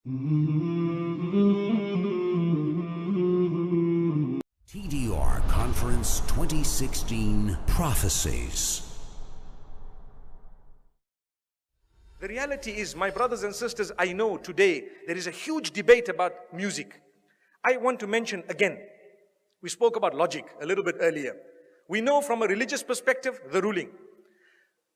TDR Conference 2016 Prophecies. The reality is, my brothers and sisters, I know today there is a huge debate about music. I want to mention again, we spoke about logic a little bit earlier. We know from a religious perspective, the ruling.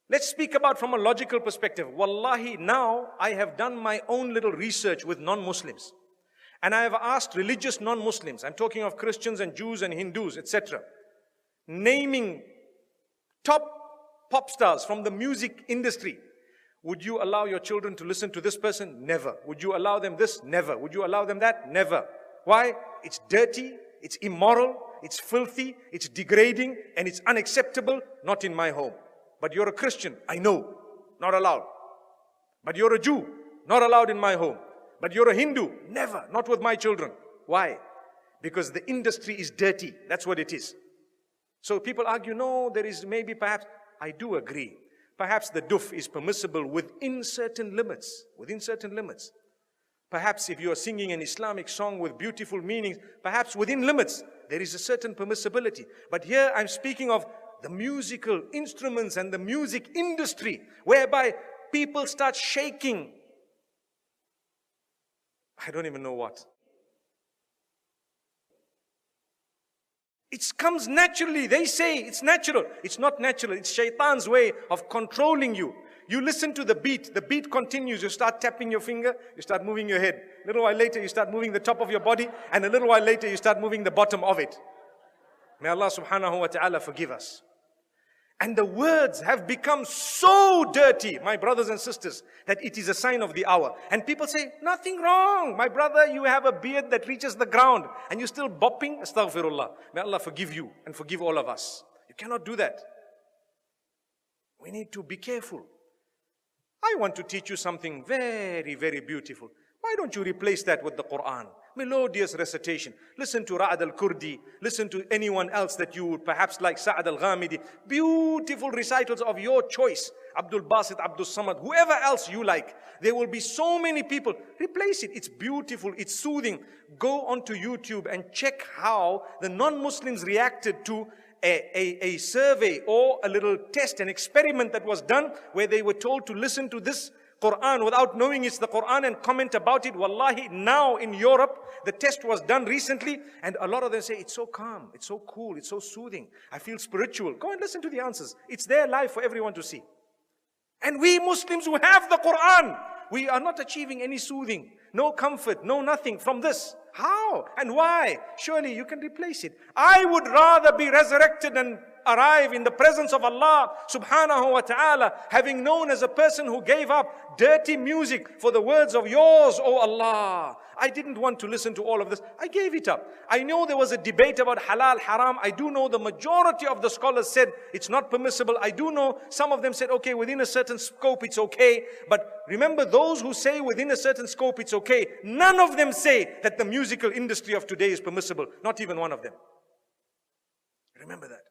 Let's speak about from a logical perspective. Wallahi, now I have done my own little research with non-Muslims. And I have asked religious non-Muslims, I'm talking of Christians and Jews and Hindus, etc., naming top pop stars from the music industry. Would you allow your children to listen to this person? Never. Would you allow them this? Never. Would you allow them that? Never. Why? It's dirty, it's immoral, it's filthy, it's degrading, and it's unacceptable. Not in my home. But you're a Christian, I know, not allowed. But you're a Jew, not allowed in my home. But you're a Hindu, never, not with my children. Why? Because the industry is dirty. That's what it is. So people argue, no, there is maybe perhaps, I do agree. Perhaps the duf is permissible within certain limits. Within certain limits. Perhaps if you are singing an Islamic song with beautiful meanings, perhaps within limits, there is a certain permissibility. But here I'm speaking of the musical instruments and the music industry, whereby people start shaking. I don't even know what. It comes naturally. They say it's natural. It's not natural. It's shaitan's way of controlling you. You listen to the beat continues. You start tapping your finger, you start moving your head. A little while later, you start moving the top of your body, and a little while later, you start moving the bottom of it. May Allah subhanahu wa ta'ala forgive us. And the words have become so dirty, my brothers and sisters, that it is a sign of the hour. And people say, nothing wrong. My brother, you have a beard that reaches the ground and you're still bopping. Astaghfirullah. May Allah forgive you and forgive all of us. You cannot do that. We need to be careful. I want to teach you something very, very beautiful. Why don't you replace that with the Qur'an? Melodious recitation. Listen to Ra'ad al-Kurdi. Listen to anyone else that you would perhaps like, Sa'ad al-Ghamidi. Beautiful recitals of your choice. Abdul Basit, Abdul Samad, whoever else you like. There will be so many people. Replace it. It's beautiful. It's soothing. Go onto YouTube and check how the non-Muslims reacted to a survey or a little test, an experiment that was done where they were told to listen to this Qur'an without knowing it's the Qur'an and comment about it. Wallahi, now in Europe, the test was done recently and a lot of them say, it's so calm, it's so cool, it's so soothing. I feel spiritual. Go and listen to the answers. It's there live for everyone to see. And we Muslims who have the Qur'an, we are not achieving any soothing, no comfort, no nothing from this. How and why? Surely you can replace it. I would rather be resurrected and arrive in the presence of Allah subhanahu wa ta'ala, having known as a person who gave up dirty music for the words of yours, O Allah. I didn't want to listen to all of this. I gave it up. I know there was a debate about halal, haram. I do know the majority of the scholars said it's not permissible. I do know some of them said, okay, within a certain scope it's okay. But remember, those who say within a certain scope it's okay, none of them say that the musical industry of today is permissible. Not even one of them. Remember that.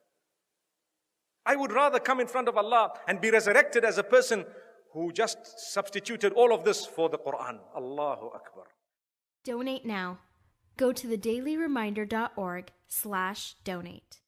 I would rather come in front of Allah and be resurrected as a person who just substituted all of this for the Qur'an. Allahu Akbar. Donate now. Go to thedailyreminder.org/donate.